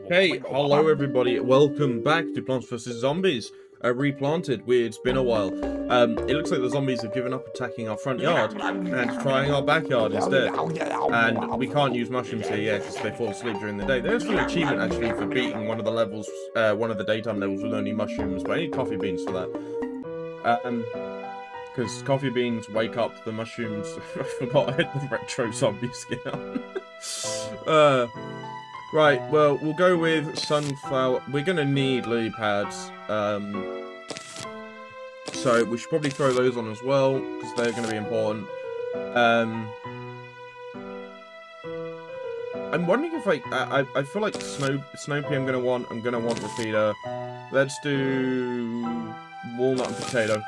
Hey, hello everybody, welcome back to Plants vs Zombies, Replanted. It's been a while. It looks like the zombies have given up attacking our front yard and trying our backyard instead. And we can't use mushrooms here yet because they fall asleep during the day. There's an achievement actually for beating one of the levels, one of the daytime levels with only mushrooms, but I need coffee beans for that. Because coffee beans wake up the mushrooms. I forgot I had the retro zombie skin on. Right, well, we'll go with sunflower. We're gonna need lily pads. So we should probably throw those on as well, because they're gonna be important. I'm wondering if I feel like snow pea I'm gonna want repeater. Let's do walnut and potato.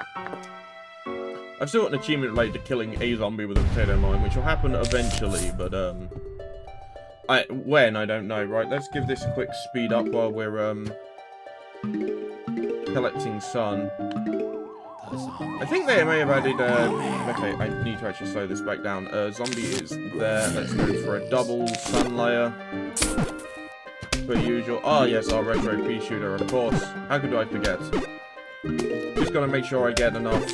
I've still got an achievement related to killing a zombie with a potato mine, which will happen eventually, but when, I don't know. Right, let's give this a quick speed up while we're collecting sun. I think they may have added okay, I need to actually slow this back down. Zombie is there. Let's go for a double sun layer. Per usual. Oh yes, our retro pea shooter, of course. How could I forget? Just gotta make sure I get enough.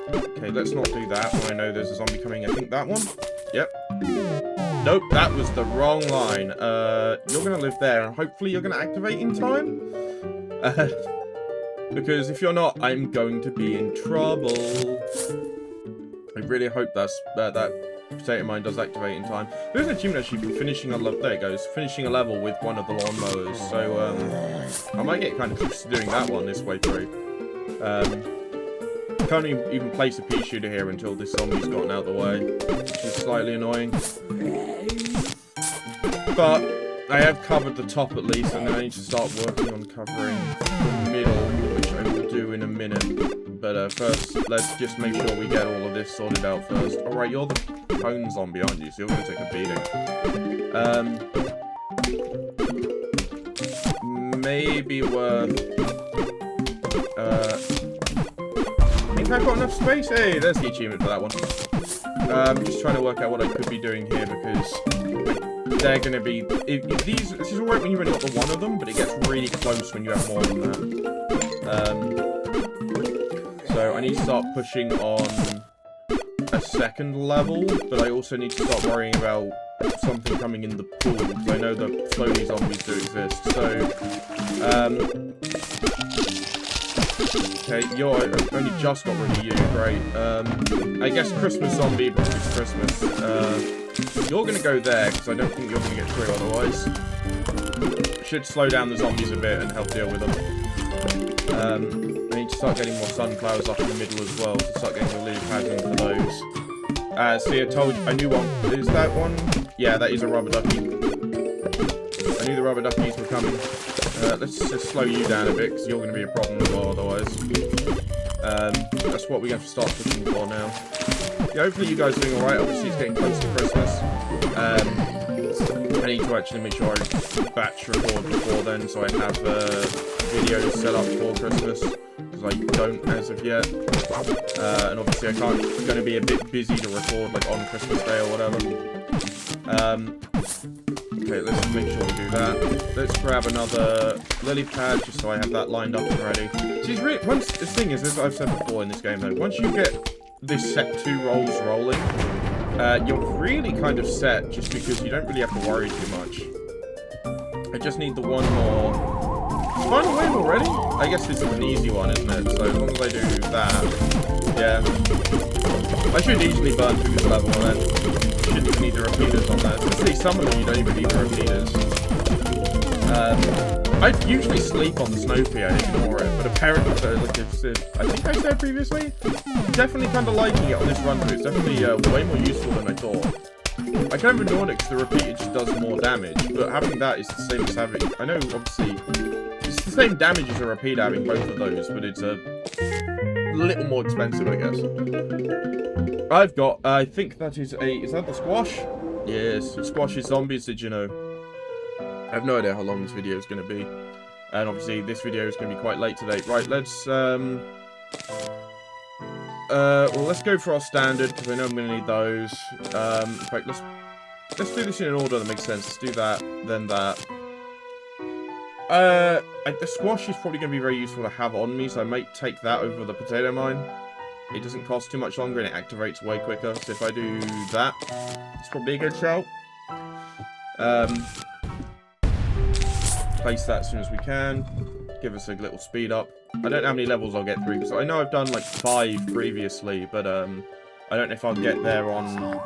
Okay, let's not do that when I know there's a zombie coming. I think that one? Yep. Nope, that was the wrong line. You're gonna live there, and hopefully you're gonna activate in time. Because if you're not, I'm going to be in trouble. I really hope that potato mine does activate in time. There's an achievement actually for finishing a level. There it goes, finishing a level with one of the lawnmowers. So I might get kind of used to doing that one this way through. Can't even place a pea shooter here until this zombie's gotten out of the way, which is slightly annoying. But I have covered the top at least, and then I need to start working on covering the middle, which I will do in a minute. But first, let's just make sure we get all of this sorted out first. Alright, you're the cone zombie, aren't you? So you're going to take a beating. Maybe worth... I think I've got enough space. Hey, there's the achievement for that one. I'm just trying to work out what I could be doing here, because they're going to be... This is alright when you've only got the one of them, but it gets really close when you have more than that. So I need to start pushing on a second level, but I also need to start worrying about something coming in the pool, because I know the floaty zombies do exist. So, okay, you're only just got rid of you, great. I guess Christmas zombie, because it's Christmas. You're gonna go there, because I don't think you're gonna get through otherwise. Should slow down the zombies a bit and help deal with them. I need to start getting more sunflowers up in the middle as well, to start getting the lily pads in for those. See, I told you, I knew one. Is that one? Yeah, that is a rubber ducky. I knew the rubber duckies were coming. Let's just slow you down a bit, because you're going to be a problem as well otherwise. That's what we're going to start looking for now. Yeah, hopefully you guys are doing alright. Obviously it's getting close to Christmas. I need to actually make sure I batch record before then, so I have videos set up for Christmas, because I don't as of yet. And obviously I'm going to be a bit busy to record like on Christmas Day or whatever. Okay, let's make sure we do that. Let's grab another lily pad, just so I have that lined up and ready. See, the thing is, as I've said before in this game though, once you get this set 2 rolls rolling, you're really kind of set, just because you don't really have to worry too much. I just need the one more. Final wave already? I guess this is an easy one, isn't it? So as long as I do that, yeah. I should easily burn through this level, and then shouldn't even need the repeaters on that. Especially some of them you don't even need the repeaters. I usually sleep on the snow pea, I ignore it, but apparently, like I think I said previously, definitely kind of liking it on this run through. It's definitely way more useful than I thought. I kind of ignored it because the repeater just does more damage, but having that is the same as having... I know, obviously, it's the same damage as a repeater having both of those, but it's a little more expensive, I guess. I think that is is that the squash? Yes, squash is zombies, did you know? I have no idea how long this video is going to be. And obviously, this video is going to be quite late today. Right, let's, well, let's go for our standard, because I know I'm going to need those. In fact, let's let's do this in an order that makes sense. Let's do that, then that. The squash is probably going to be very useful to have on me, so I might take that over the potato mine. It doesn't cost too much longer and it activates way quicker. So if I do that, it's probably a good shout. Place that as soon as we can. Give us a little speed up. I don't know how many levels I'll get through, because I know I've done like 5 previously, but I don't know if I'll get there on...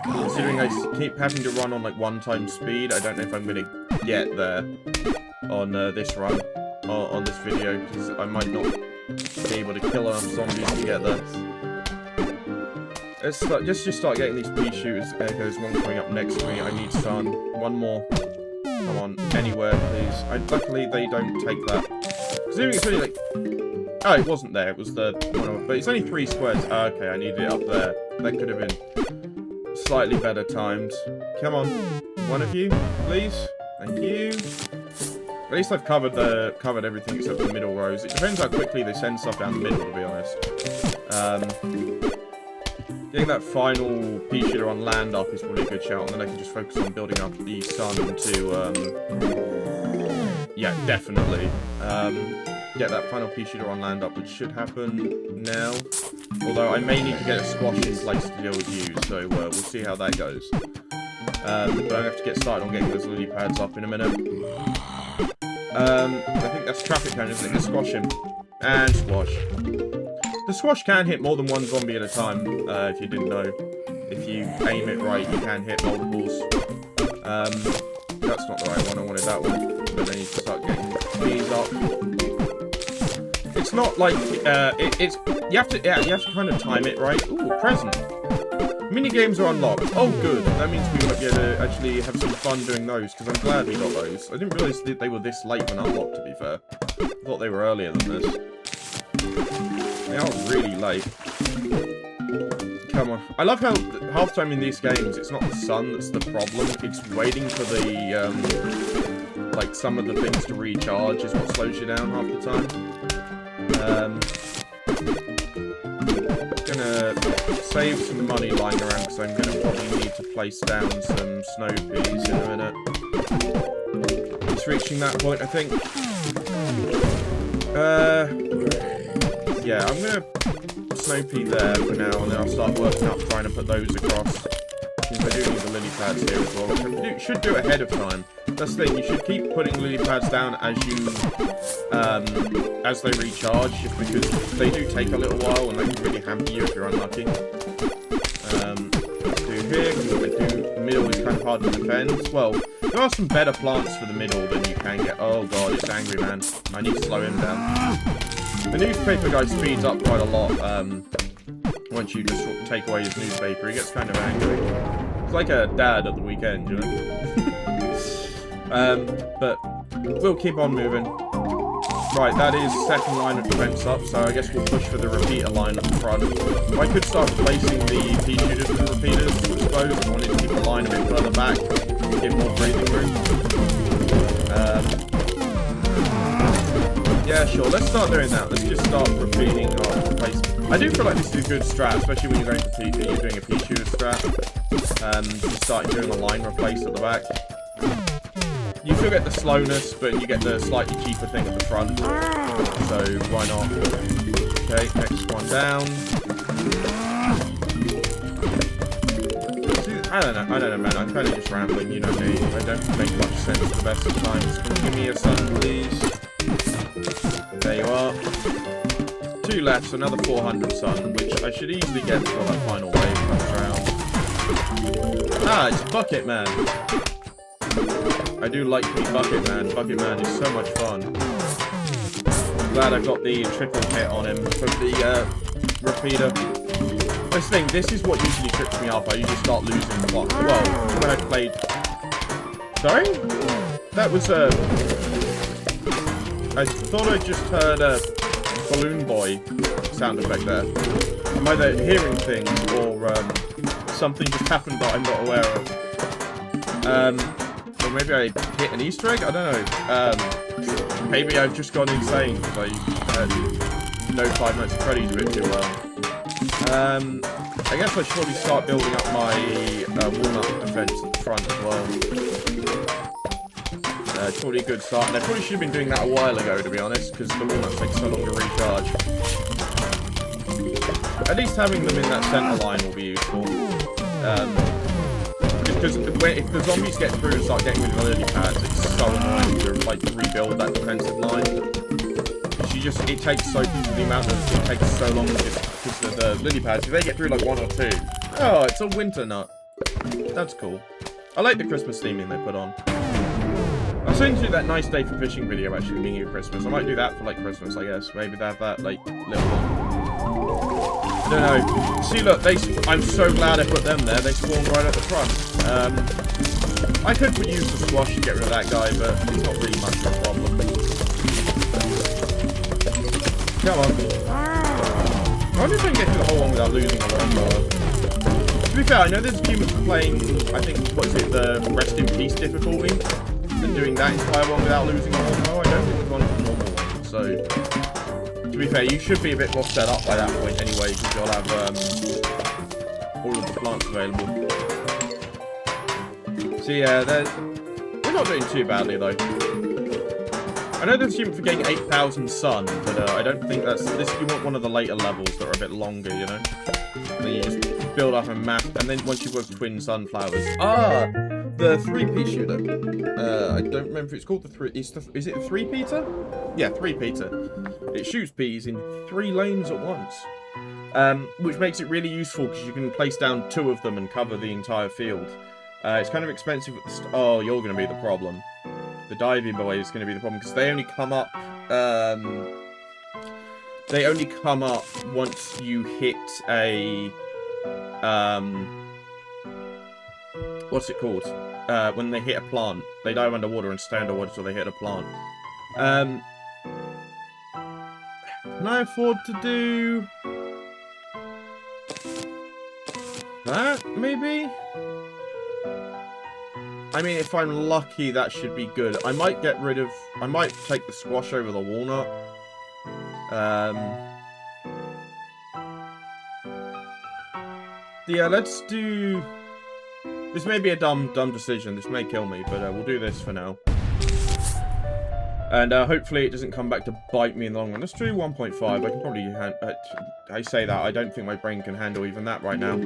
Considering I keep having to run on like 1x speed, I don't know if I'm going to get there on this run, on this video, because I might not be able to kill enough zombies to get there. Let's just start getting these pea shooters. There's one coming up next to me. I need sun. One more. Come on, anywhere, please. Luckily, they don't take that. Considering it's only like... Oh, it wasn't there. It was the one, but it's only 3 squares. Okay, I needed it up there. That could have been slightly better timed. Come on, one of you, please. Thank you. At least I've covered everything except the middle rows. It depends how quickly they send stuff down the middle, to be honest. Getting that final pea shooter on land up is probably a good shout, and then I can just focus on building up the sun to, yeah, definitely. Get that final pea shooter on land up, which should happen now. Although I may need to get a squash in place to deal with you, so we'll see how that goes. But I have to get started on getting those lily pads up in a minute. I think that's traffic cone, isn't it? Let's squash him. And squash. The squash can hit more than one zombie at a time, if you didn't know. If you aim it right, you can hit multiples. That's not the right one, I wanted that one. But then you can start getting these up. It's not like, you have to kind of time it right. Ooh, a present. Mini games are unlocked. Oh, good. That means we might be able to actually have some fun doing those, because I'm glad we got those. I didn't realise that they were this late when unlocked, to be fair. I thought they were earlier than this. They are really late. Come on. I love how half the time in these games, it's not the sun that's the problem. It's waiting for the, like, some of the things to recharge is what slows you down half the time. Gonna save some money lying around, because I'm gonna probably need to place down some snow peas in a minute. It's reaching that point, I think. Yeah, I'm gonna snow pea there for now, and then I'll start working up trying to put those across. Because I do need the lily pads here as well, which I should do ahead of time. That's the thing, you should keep putting lily pads down as you, as they recharge, just because they do take a little while, and they can really hamper you if you're unlucky. Let's do here, because what I do, the middle is kind of hard to defend. Well, there are some better plants for the middle than you can get. Oh god, it's angry, man. I need to slow him down. The newspaper guy speeds up quite a lot, once you just sort of take away his newspaper. He gets kind of angry. It's like a dad at the weekend, you know? But we'll keep on moving. Right, that is second line of defense up, so I guess we'll push for the repeater line up front. I could start replacing the pea shooters with repeaters, I suppose. I wanted to keep the line a bit further back, give more breathing room. Yeah, sure, let's start doing that. Let's just start repeating our replacement. I do feel like this is a good strat, especially when you're going for PP, you're doing a pea shooter strat. Just starting doing a line replace at the back. You still get the slowness, but you get the slightly cheaper thing at the front. So, why not? Okay, next one down. I don't know, man. I'm kind of just rambling, you know me. I don't make much sense at the best of times. Give me a sun, please. There you are. 2 left, so another 400 sun, which I should easily get before that final wave comes around. Ah, it's Bucket Man. I do like the Bucket Man. Bucket Man is so much fun. I'm glad I got the triple hit on him from the repeater. This thing, this is what usually trips me up. I usually start losing the block. Well, when I played... Sorry? That was I thought I just heard a Balloon Boy sound effect there. I'm either hearing things or something just happened that I'm not aware of. Or maybe I hit an Easter egg? I don't know. Maybe I've just gone insane because I know Five Nights at Freddy's a bit too well. I guess I should probably start building up my walnut defense at the front as well. It's probably a good start, and I probably should have been doing that a while ago, to be honest, because the walnuts take so long to recharge. But at least having them in that center line will be useful. Because if the zombies get through and start getting rid of the lily pads, it's so annoying to like rebuild that defensive line. It takes so long because the lily pads, if they get through like 1 or 2. Oh, it's a winter nut. That's cool. I like the Christmas theming they put on. I was going to do that nice day for fishing video actually being at Christmas. I might do that for like Christmas, I guess. Maybe they have that like little one. I don't know. See, look, I'm so glad I put them there. They spawned right at the front. I could use the squash to get rid of that guy, but it's not really much of a problem. Come on. I wonder if I can get through the whole one without losing a lawnmower. To be fair, I know there's humans playing, I think, what is it, the Rest in Peace difficulty, and doing that entire one without losing a lawnmower. I don't think there's one for the normal one, so... To be fair, you should be a bit more set up by that point anyway, because you'll have all of the plants available. So yeah, we're not doing too badly though. I know there's human for getting 8,000 sun, but I don't think that's this. You want one of the later levels that are a bit longer, you know. And then you just build up a map, and then once you've got twin sunflowers. Ah, the 3-pea shooter. I don't remember if it's called the 3. Is it a 3-peater? Yeah, 3-peater. It shoots peas in 3 lanes at once, which makes it really useful because you can place down 2 of them and cover the entire field. It's kind of expensive at the oh, you're going to be the problem. The diving boy is going to be the problem because they only come up. They only come up once you hit a. What's it called? When they hit a plant, they dive underwater and stay underwater until they hit a plant. Can I afford to do that? Maybe. I mean, if I'm lucky, that should be good. I might get rid of... I might take the squash over the walnut. Yeah, let's do... This may be a dumb decision. This may kill me, but we'll do this for now. And hopefully it doesn't come back to bite me in the long run. Let's do 1.5. I can probably... I say that. I don't think my brain can handle even that right now.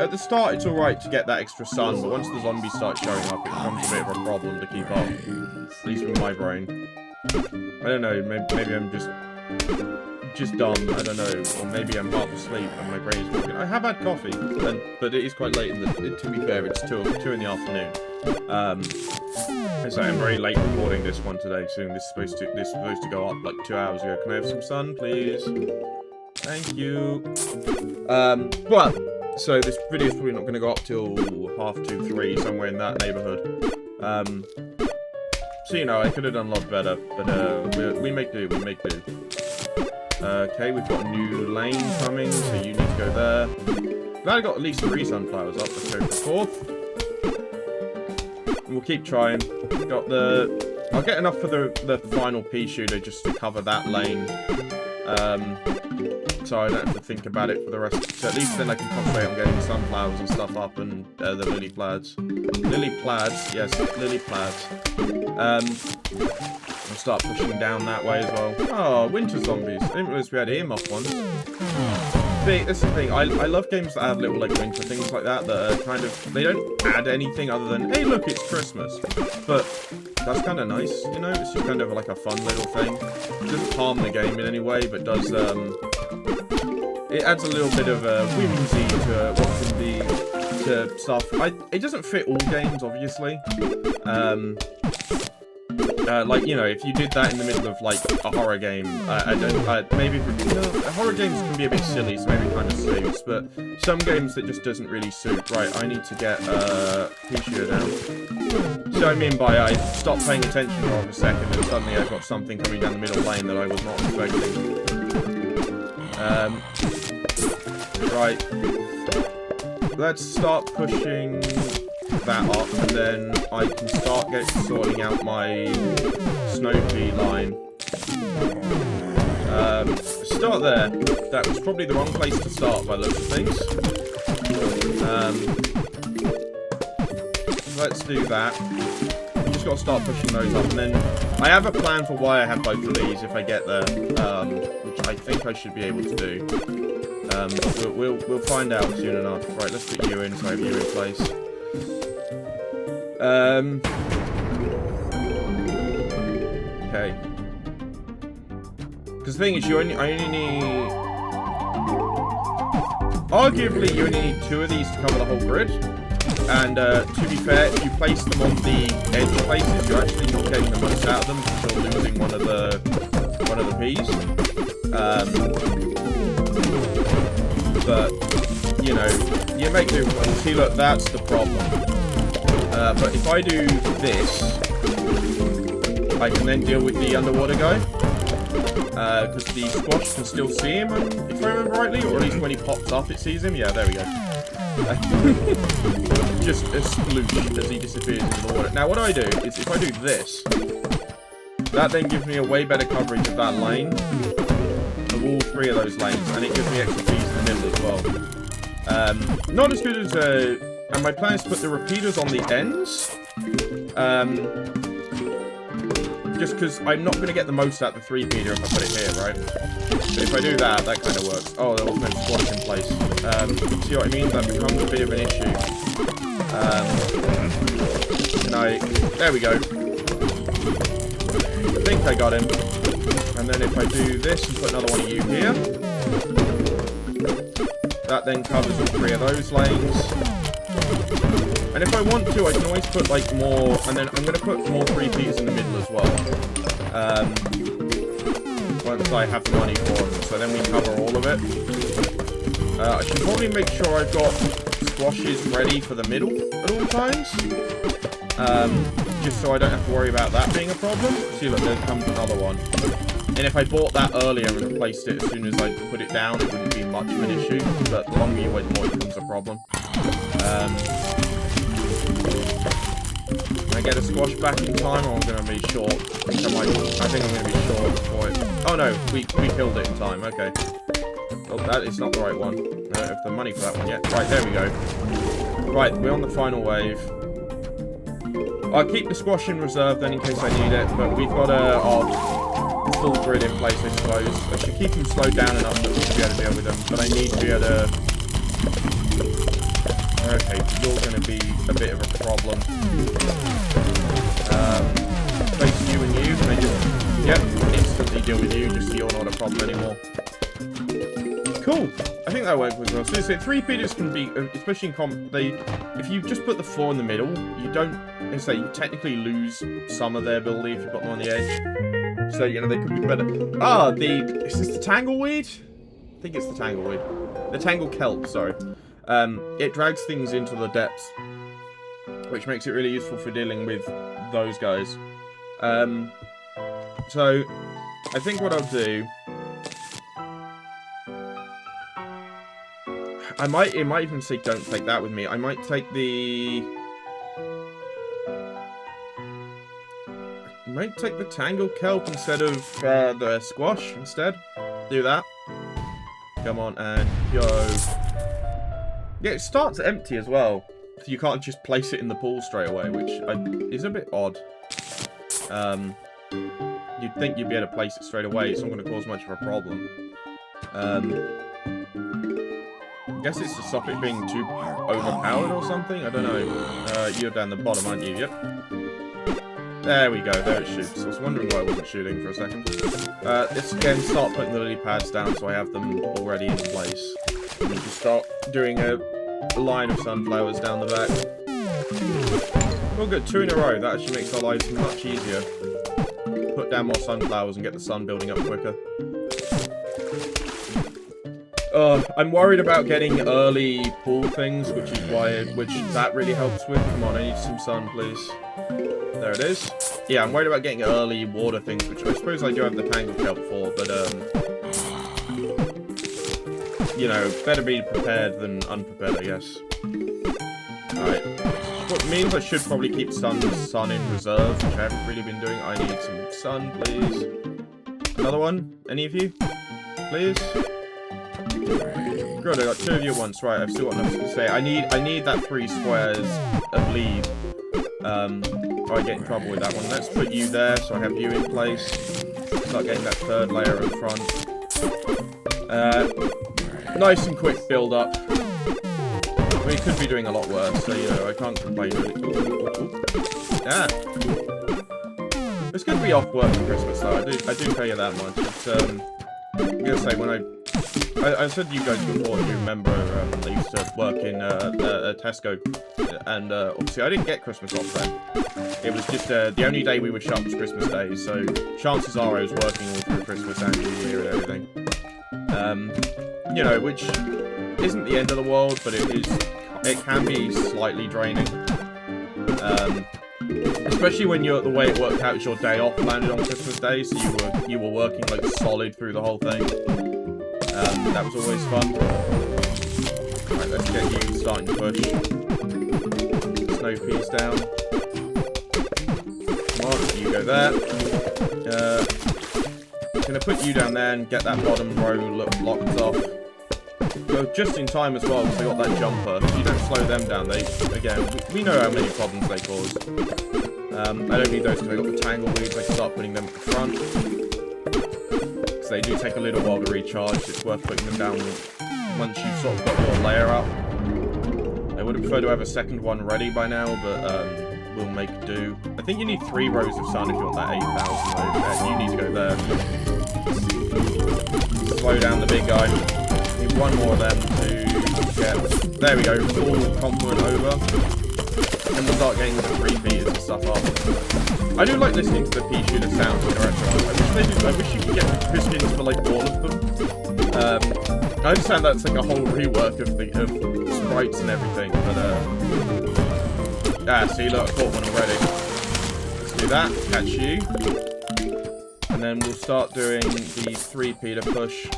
At the start, it's alright to get that extra sun, but once the zombies start showing up, it becomes a bit of a problem to keep up. At least with my brain. I don't know. Maybe I'm just dumb. I don't know. Or maybe I'm half asleep and my brain is working. I have had coffee, but it is quite late in the... To be fair, it's 2 in the afternoon. So I'm very late recording this one today, soon. This is supposed to go up like 2 hours ago. Can I have some sun, please? Thank you. Well, so this video is probably not going to go up till 2:30, 3, somewhere in that neighborhood. So you know, I could have done a lot better, but we make do. We make do. Okay, we've got a new lane coming, so you need to go there. Glad I got at least 3 sunflowers up. Let's go for 4th. We'll keep trying. Got the... I'll get enough for the final pea shooter just to cover that lane. So I don't have to think about it for the rest. So at least then I can concentrate on getting sunflowers and stuff up and the lily plaids. Lily plaids, yes, lily plaids. I'll start pushing down that way as well. Oh, winter zombies. I didn't realize we had earmuff ones. That's the thing. I love games that have little like winter things like that are kind of, they don't add anything other than, hey look, it's Christmas. But that's kind of nice, you know. It's just kind of like a fun little thing. It doesn't harm the game in any way, but does it adds a little bit of whimsy to what's in the stuff. It doesn't fit all games, obviously. Like, you know, if you did that in the middle of, like, a horror game, maybe, you know, horror games can be a bit silly, so maybe it kind of suits, but some games that just doesn't really suit. Right, I need to get, pea shooter down. So I mean by I stopped paying attention for a second, and suddenly I've got something coming down the middle lane that I was not expecting. Right. Let's start pushing that up, and then I can start sorting out my snow pea line. start there. That was probably the wrong place to start by the looks of things. Let's do that. Just got to start pushing those up, and then I have a plan for why I have both of these if I get there, which I think I should be able to do. But we'll find out soon enough. Right, let's put you in, so I have you in place. Okay. Because the thing is, I only need... Arguably, you only need 2 of these to cover the whole grid. And to be fair, if you place them on the edge places, you're actually not getting the most out of them because you're losing one of the P's. But you know, you make do. See, look, that's the problem. But if I do this, I can then deal with the underwater guy. Because the squash can still see him, if I remember rightly, or at least when he pops up, it sees him. Yeah, there we go. Just a sploosh as he disappears into the water. Now, what I do is, if I do this, that then gives me a way better coverage of that lane, of all 3 of those lanes, and it gives me extra P's in the middle as well. Not as good as, and my plan is to put the repeaters on the ends, just because I'm not going to get the most out of the 3-peater if I put it here, right? But if I do that, that kind of works. Oh, there was no squash in place. See what I mean? That becomes a bit of an issue. There we go. I think I got him. And then if I do this and put another one of you here, that then covers all 3 of those lanes. And if I want to, I can always put like more, and then I'm going to put more 3Ps in the middle as well. Once I have the money for them, so then we cover all of it. I should probably make sure I've got squashes ready for the middle at all times. Just so I don't have to worry about that being a problem. See, look, there comes another one. And if I bought that earlier and replaced it as soon as I put it down, it wouldn't be much of an issue. But the longer you wait, the more it becomes a problem. Can I get a squash back in time, or I'm going to be short? I think I'm going to be short before it... Oh no, we killed it in time, okay. Oh, that is not the right one. I don't have the money for that one yet. Right, there we go. Right, we're on the final wave. I'll keep the squash in reserve then in case I need it, but we've got our full grid in place, I suppose. I should keep them slowed down enough that we should be able to deal with them, but I need to be able to... Okay, you're going to be a bit of a problem. Place you and you, can I just... Yep, instantly deal with you, just so you're not a problem anymore. Cool. I think that worked as well. So 3-peaters can be, especially in comp, if you just put the 4 in the middle, you don't, you technically lose some of their ability if you've got them on the edge. So, you know, they could be better. Ah, is this the tangleweed? I think it's the tangleweed. The tangle kelp, sorry. It drags things into the depths, which makes it really useful for dealing with those guys. So, I think what I'll do... it might even say don't take that with me. I might take the... I might take the tangle kelp instead of the squash instead. Do that. Come on, and go. Yeah, it starts empty as well. So you can't just place it in the pool straight away, which is a bit odd. You'd think you'd be able to place it straight away. It's not going to cause much of a problem. I guess it's to stop it being too overpowered or something. I don't know. You're down the bottom, aren't you? Yep. There we go. There it shoots. I was wondering why it wasn't shooting for a second. Let's again start putting the lily pads down so I have them already in place. And we can start doing a line of sunflowers down the back. We'll get 2 in a row. That actually makes our lives much easier. Put down more sunflowers and get the sun building up quicker. I'm worried about getting early pool things, which that really helps with. Come on, I need some sun, please. There it is. Yeah, I'm worried about getting early water things, which I suppose I do have the tangle kelp for, but, you know, better be prepared than unprepared, I guess. Alright. What means I should probably keep sun in reserve, which I haven't really been doing. I need some sun, please. Another one? Any of you? please. Good, I got 2 of you at once. Right, I've still got nothing to say. I need that 3 squares of lead. Or I get in trouble with that one. Let's put you there, so I have you in place. Start getting that 3rd layer in front. Nice and quick build up. We could be doing a lot worse, so you know, I can't complain really. Yeah. It's good to be off work for Christmas though, I do tell you that much. It's, I'm gonna say, when I said to you guys before, if you remember, I used to work in Tesco, and obviously I didn't get Christmas off then. It was just the only day we would shop was Christmas Day, so chances are I was working all through Christmas and New Year and everything. You know, which isn't the end of the world, but it can be slightly draining. Especially when the way it worked out is your day off landed on Christmas Day, so you were working like solid through the whole thing. That was always fun. Right, let's get you starting to push. Snow peas down. Come on, you go there. Gonna put you down there and get that bottom row locked off. Go just in time as well, because they got that jumper. If you don't slow them down, we know how many problems they cause. I don't need those because I got the tangle weeds. I can start putting them at the front. Because they do take a little while to recharge. It's worth putting them down once you've sort of got your layer up. I would have preferred to have a 2nd one ready by now, but we'll make do. I think you need 3 rows of sun if you want that 8,000 though. You need to go there. Slow down the big guy. Need 1 more of them to get... There we go, full complement over. And we'll start getting the 3 beaters and stuff up. I do like listening to the pea shooter sounds when they're actually... I wish you could get Christians for like all of them. I understand that's like a whole rework of sprites and everything, but see, look, I caught one already. Let's do that, catch you. And then we'll start doing the 3-peater push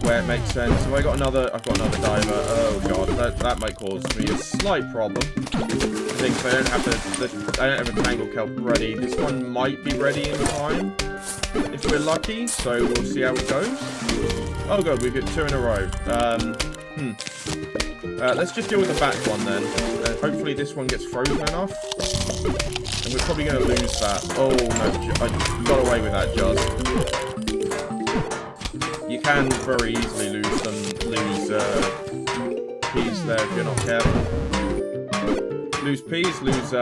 where it makes sense. So I've got another diver. Oh god, that might cause me a slight problem. I think I don't have a tangle kelp ready. This one might be ready in time if we're lucky, so we'll see how it goes. Oh god, we've got 2 in a row. Let's just deal with the back one then. Hopefully this one gets frozen enough. And we're probably going to lose that. Oh no, I got away with that, Juz. You can very easily lose peas there if you're not careful. Lose peas, lose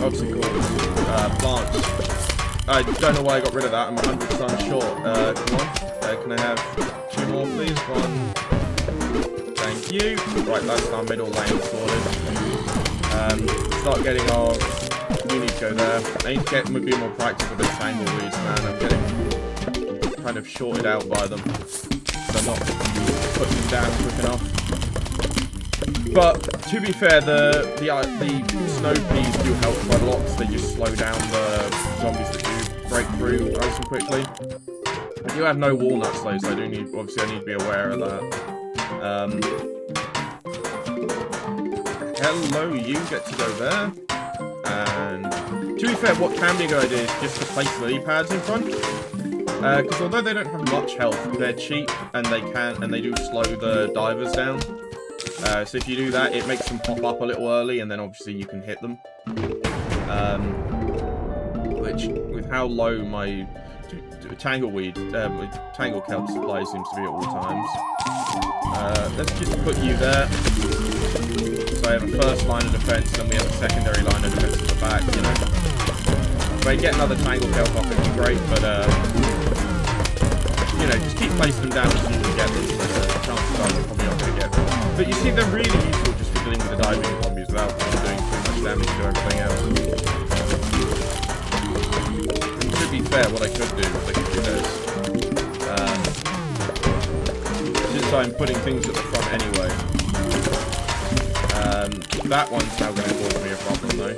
obstacles, plants. I don't know why I got rid of that. I'm 100% short. Come on. Can I have 2 more, please? 1. Thank you. Right, that's our middle lane sorted. Start getting our... You need to go there. I need to get a bit more practice with the tangle weeds, man. I'm getting kind of shorted out by them. So I'm not putting them down quick enough. But to be fair, the snow peas do help quite a lot because they just slow down the zombies that do break through nice and quickly. I do have no walnuts though, so I need to be aware of that. Hello, you get to go there. And to be fair, what can be a good idea is just to place lily pads in front. Because although they don't have much health, they're cheap and they do slow the divers down. So if you do that, it makes them pop up a little early, and then obviously you can hit them. Which, with how low my tangle kelp supply seems to be at all times. Let's just put you there. So I have a first line of defense, and we have a secondary line of defense at the back, you know. If I get another tangle kelp off, it'd be great, but you know, just keep placing them down as soon as you get them, so the chances are you're probably not going to get them. But you see, they're really useful just for dealing with the diving zombies without doing too much damage to everything else. And to be fair, what I could do is I could do this. Since I'm putting things at the front anyway. That one's now going to cause me a problem though.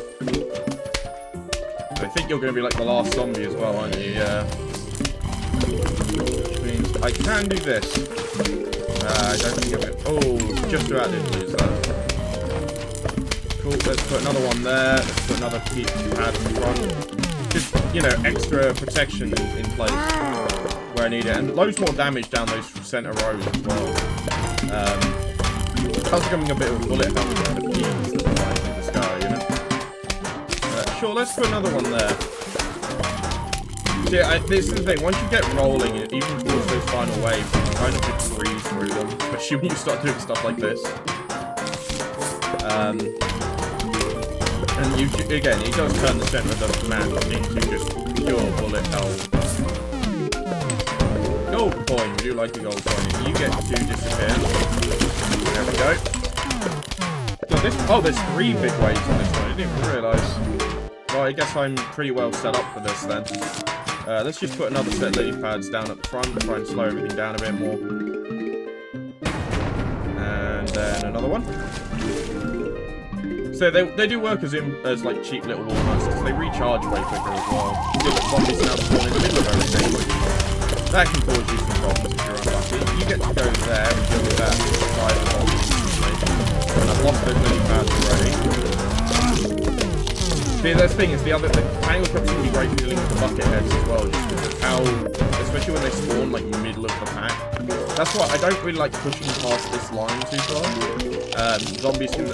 I think you're going to be like the last zombie as well, aren't you? Yeah. Which means I can do this. I don't think I'm going to... Oh, just about did lose that. Cool, let's put another one there. Let's put another pad in front. just, you know, extra protection in place where I need it. And loads more damage down those center rows as well. I was becoming a bit of a bullet hell with the beams that fly through the sky, you know? Sure, let's put another one there. Yeah, this is the thing. Once you get rolling, even towards those final waves, you can kind of just breeze through them, especially when you start doing stuff like this. And again, it does turn the center of the map into just pure bullet hell. Gold coin. We do like the gold coin. You get to disappear. There we go. So there's 3 big waves on this one. I didn't even realise. Well, I guess I'm pretty well set up for this then. Let's just put another set of lily pads down at the front, try and slow everything down a bit more. And then another one. So they do work as like cheap little walnuts, because they recharge way quicker as well. Good that zombies now spawn in the middle of everything, which that can cause you some problems if you're unlucky. You get to go there and deal with that side of the zombies. And I've lost those lily pads already. The thing is, the triangle traps can be great for dealing with the bucket heads as well, just because of how, especially when they spawn like middle of the pack. That's why I don't really like pushing past this line too far. Zombies can,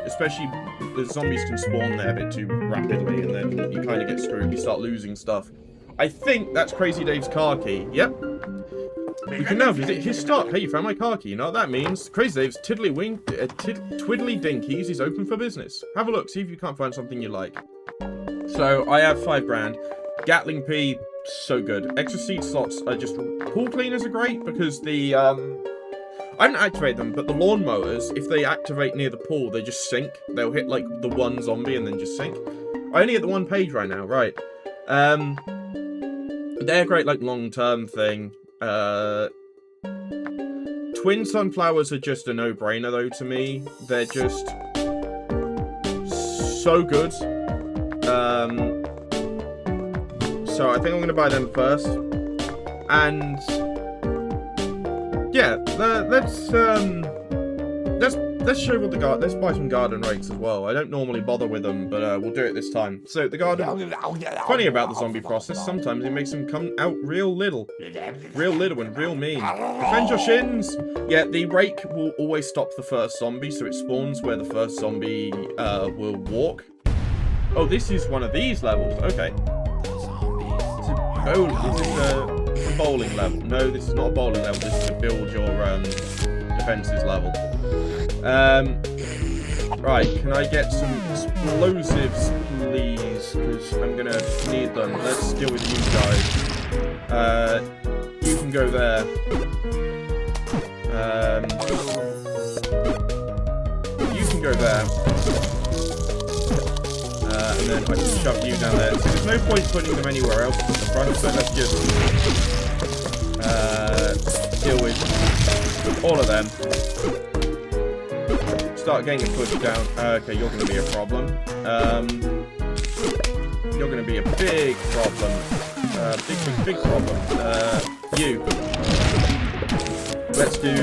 especially the zombies can spawn there a bit too rapidly, and then you kind of get screwed. You start losing stuff. I think that's Crazy Dave's car key. Yep. We can now visit his stock. Hey, you found my car key. You know what that means? Crazy Dave's twiddly dinkies is open for business. Have a look. See if you can't find something you like. So, I have 5 grand. Gatling P, so good. Extra seat slots are just... Pool cleaners are great because the... I don't activate them, but the lawnmowers, if they activate near the pool, they just sink. They'll hit, like, the one zombie and then just sink. I only get the 1 page right now, right. They're a great, like, long-term thing. Twin sunflowers are just a no-brainer though to me. They're just so good. So I think I'm gonna buy them first. And yeah, let's show what let's buy some garden rakes as well. I don't normally bother with them, but we'll do it this time. So the garden, funny about the zombie process, sometimes it makes them come out real little and real mean. Defend your shins! Yeah, the rake will always stop the first zombie, so it spawns where the first zombie will walk. Oh, this is one of these levels, okay. Is this a bowling level? No, this is not a bowling level, this is to build your defenses level. Right, can I get some explosives, please? Because I'm gonna need them. Let's deal with you guys. You can go there. You can go there. And then I can shove you down there. So there's no point putting them anywhere else in the front, so let's just deal with all of them. Start getting a push down. Okay, you're going to be a problem. You're going to be a big problem. Big problem. You. Let's do...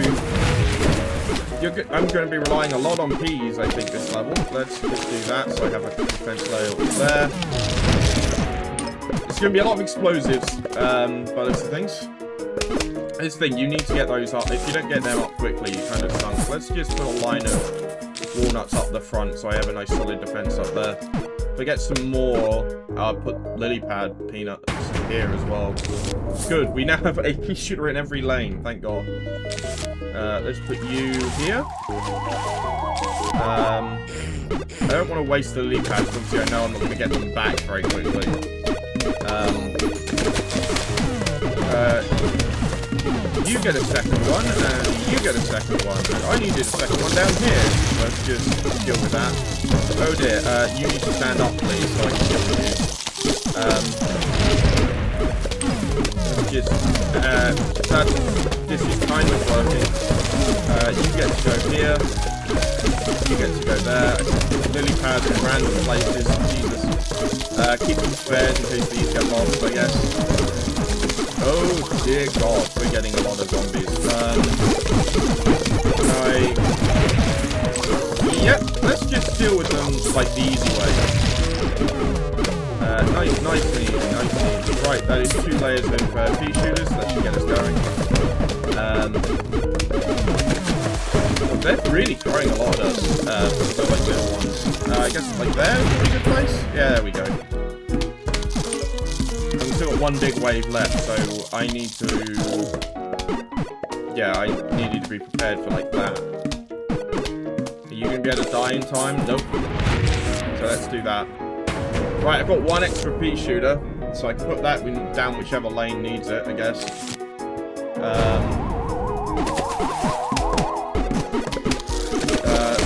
I'm going to be relying a lot on P's, I think, this level. Let's just do that, so I have a defense layer there. It's going to be a lot of explosives, by those things. This thing, you need to get those up. If you don't get them up quickly, you kind of sunk. Let's just put a line of walnuts up the front, so I have a nice solid defense up there. If I get some more, I'll put lily pad peanuts here as well. Good, we now have a pea shooter in every lane, thank God. Let's put you here. I don't want to waste the lily pads, obviously I know I'm not going to get them back very quickly. You get a second one, and you get a second one. And I needed a second one down here. Let's just deal with that. Oh dear, you need to stand up, please, so I can deal with you. This is kind of working. You get to go here. You get to go there. Lily pads in random places. Jesus. Keep them spared in case these get lost, I guess. Oh dear God, we're getting a lot of zombies. Yep, let's just deal with them like the easy way. Nice and easy. Right, that is 2 layers of pea shooters. That should get us going. They're really throwing a lot at us. So like little ones. I guess like there is a pretty good place. Yeah, there we go. I've still got 1 big wave left, so I need to. Yeah, I needed to be prepared for like that. Are you gonna be able to die in time? Nope. So let's do that. Right, I've got 1 extra pea shooter, so I can put that down whichever lane needs it, I guess.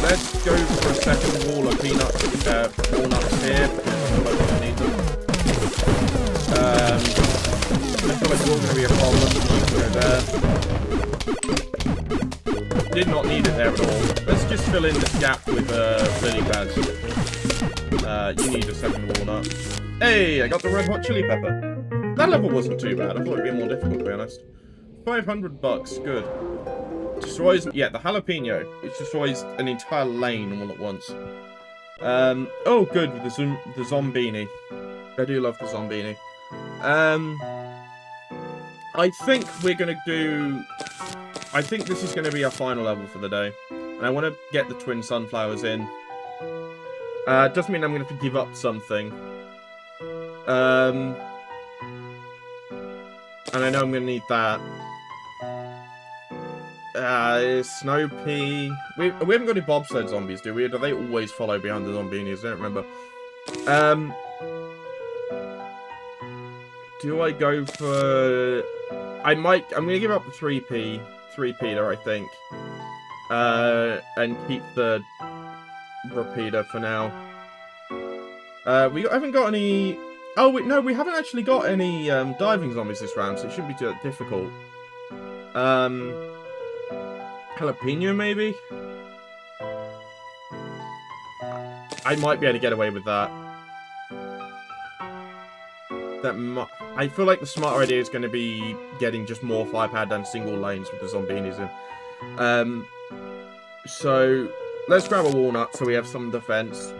Let's go for a second wall of walnuts here. I need them. I feel like it's all going to be a problem. Go there. Did not need it there at all. Let's just fill in this gap with lily pads. You need a second walnut. Hey, I got the red hot chili pepper. That level wasn't too bad. I thought it'd be more difficult, to be honest. $500, good. Destroys, yeah, the jalapeno. It destroys an entire lane all at once. Oh, good, with the zombini. I do love the zombini. I think we're gonna do. I think this is gonna be our final level for the day, and I want to get the twin sunflowers in. Doesn't mean I'm going to have to give up something. And I know I'm going to need that. Snow pea. We haven't got any bobsled zombies, do we? Do they always follow behind the zombinis? I don't remember. Do I go for... I'm going to give up the 3p. 3-peter, I think. And keep the... repeater for now. We haven't got any. Oh wait, no, we haven't actually got any diving zombies this round, so it shouldn't be too difficult. Jalapeno maybe. I might be able to get away with that. I feel like the smarter idea is going to be getting just more 5-pad than single lanes with the zombinis in. So. Let's grab a walnut so we have some defense.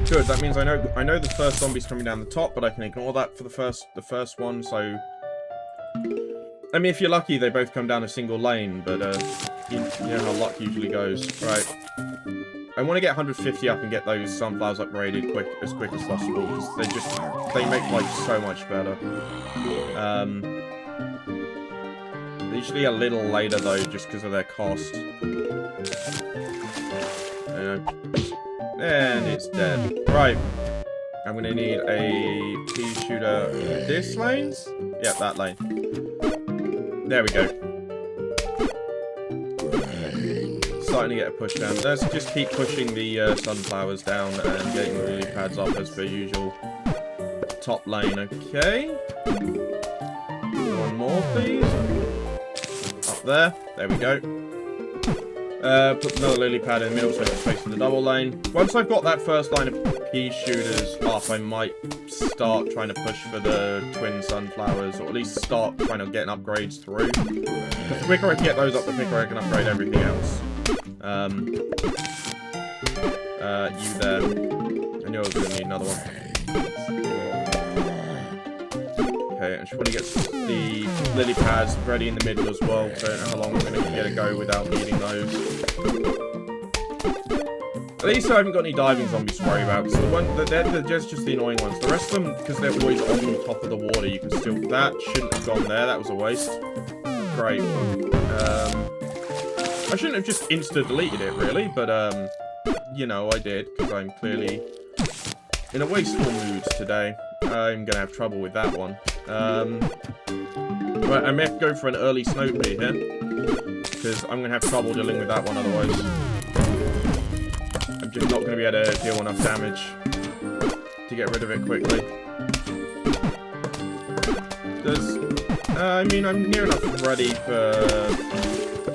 Good, that means I know the first zombie's coming down the top, but I can ignore that for the first one, so... I mean, if you're lucky, they both come down a single lane, but you know how luck usually goes. Right. I want to get 150 up and get those sunflowers upgraded as quick as possible, because they make life so much better. Usually a little later though, just because of their cost. And it's dead. Right. I'm gonna need a pea shooter in this lane. Yep, that lane. There we go. Starting to get a push down. Let's just keep pushing the sunflowers down and getting the lily pads up as per usual. Top lane, okay. 1 more, please. There we go. Put another lily pad in the middle so it's space for the double lane. Once I've got that first line of pea shooters up, I might start trying to push for the twin sunflowers, or at least start trying to get upgrades through. The quicker I can get those up, the quicker I can upgrade everything else. You there. And you're going to need another one. Okay, I just want to get the lily pads ready in the middle as well. So I don't know how long I'm going to get a go without needing those. At least I haven't got any diving zombies to worry about. Because they're just the annoying ones. The rest of them, because they're always on the top of the water, you can still... That shouldn't have gone there. That was a waste. Great. I shouldn't have just insta-deleted it, really. But, you know, I did. Because I'm clearly in a wasteful mood today. I'm going to have trouble with that one. Right, I may have to go for an early snow pea here. Because I'm going to have trouble dealing with that one otherwise. I'm just not going to be able to deal enough damage to get rid of it quickly. I mean, I'm near enough ready for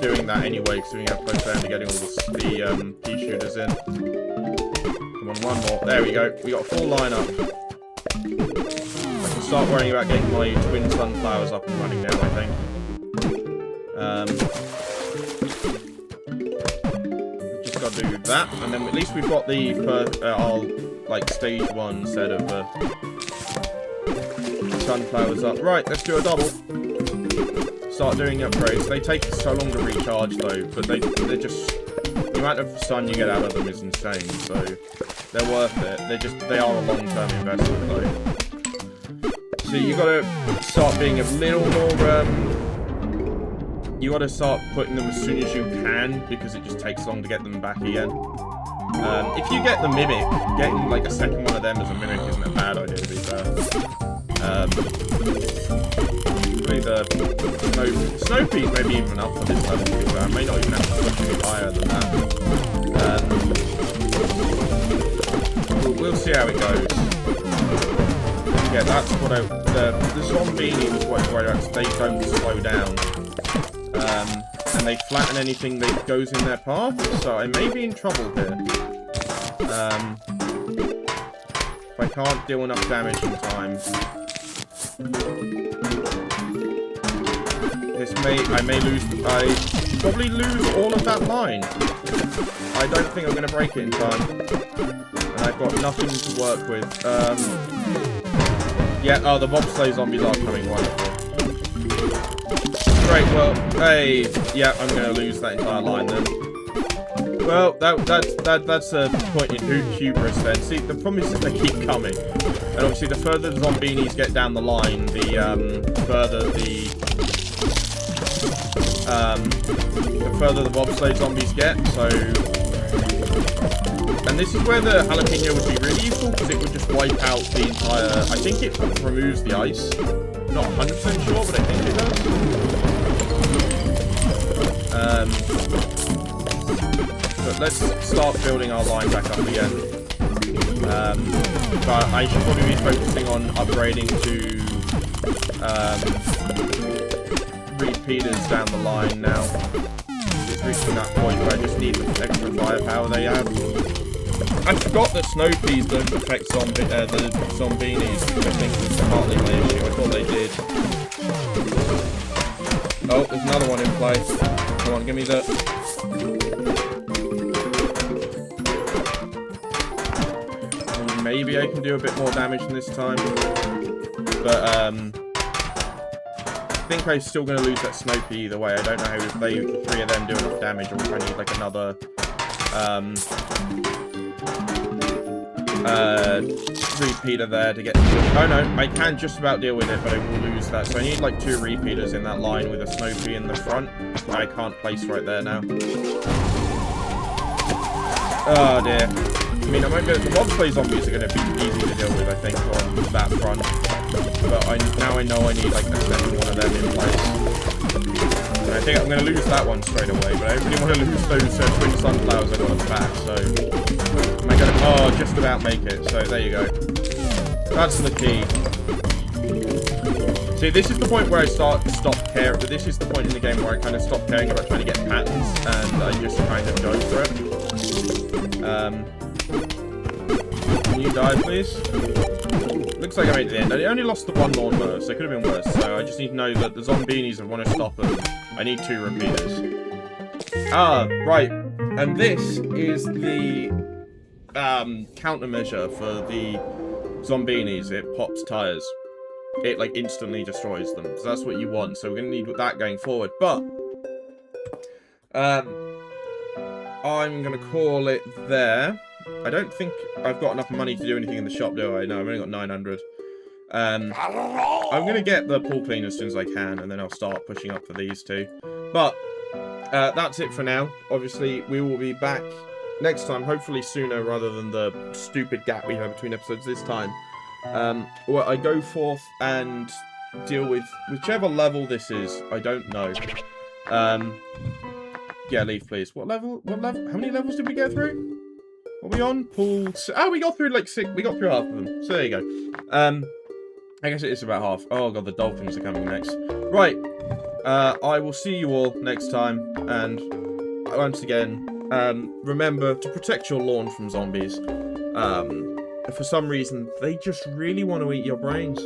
doing that anyway, because we have close down to getting all the pea shooters in. Come on, 1 more. There we go. We got a full lineup. I can start worrying about getting my twin sunflowers up and running now, I think. gotta do that, and then at least we've got the first, our, like, stage 1 set of sunflowers up. Right, let's do a double. Start doing upgrades. They take so long to recharge, though, but they're just... The amount of sun you get out of them is insane, so they're worth it. They are a long-term investment, though. So you gotta start being a little more, you gotta start putting them as soon as you can, because it just takes long to get them back again. If you get the Mimic, getting like a second one of them as a Mimic isn't a bad idea, to be fair. Maybe the Snow Peas may be even up for this level, to be fair. I may not even have to push any higher than that. We'll see how it goes. Yeah, that's what the Zombini was what I was worried about, they don't slow down. And they flatten anything that goes in their path, so I may be in trouble here. If I can't deal enough damage in time. I probably lose all of that line. I don't think I'm going to break it in time. And I've got nothing to work with. Yeah, oh, the bobsleigh zombies are coming, wonderful. Great, well, hey, yeah, I'm going to lose that entire line then. Well, that's a point in hubris then. See, the problem is that they keep coming. And obviously, the further the zombinis get down the line, the further the bobsleigh zombies get, so... And this is where the jalapeno would be really useful, because it would just wipe out the entire... I think it removes the ice. Not 100% sure, but I think it does. But let's start building our line back up again. But I should probably be focusing on upgrading to repeaters down the line now. It's reaching that point where I just need the extra firepower they have. I forgot that snow peas don't affect the zombinis, which I think is partly my issue. I thought they did. Oh, there's another one in play. Come on, give me the... Maybe I can do a bit more damage than this time. But, I think I'm still going to lose that snow pea either way. I don't know how if the 3 of them do enough damage, or if I need, like, another, repeater there to get... Oh no, I can just about deal with it, but I will lose that. So I need like 2 repeaters in that line with a snow pea in the front. I can't place right there now. Oh dear. I mean, I won't go... The bobsleigh zombies are going to be easy to deal with, I think, on that front. But now I know I need like a second one of them in place. And I think I'm going to lose that one straight away, but I really want to lose those twin sunflowers I got at the back, so... Am I going to... Oh, just about make it, so there you go. That's the key. See, this is the point where I stop caring, but this is the point in the game where I kind of stop caring about trying to get patterns, and I just kind of go for it. Can you die, please? Looks like I made it to the end. I only lost the 1 lawnmower, so it could have been worse. So I just need to know that the zombinis that want to stop them, I need 2 repeaters. Ah, right. And this is the countermeasure for the zombinis. It pops tires. It like instantly destroys them. So that's what you want. So we're gonna need that going forward. But I'm gonna call it there. I don't think I've got enough money to do anything in the shop, do I? No, I've only got 900. I'm going to get the pool cleaner as soon as I can, and then I'll start pushing up for these 2. But that's it for now. Obviously, we will be back next time, hopefully sooner rather than the stupid gap we have between episodes this time. Where I go forth and deal with whichever level this is. I don't know. Yeah, leave, please. What level? How many levels did we get through? What are we on? Pool... Oh, we got through like 6. We got through half of them. So there you go. I guess it is about half. Oh god, the dolphins are coming next. Right. I will see you all next time. And once again, remember to protect your lawn from zombies. For some reason, they just really want to eat your brains.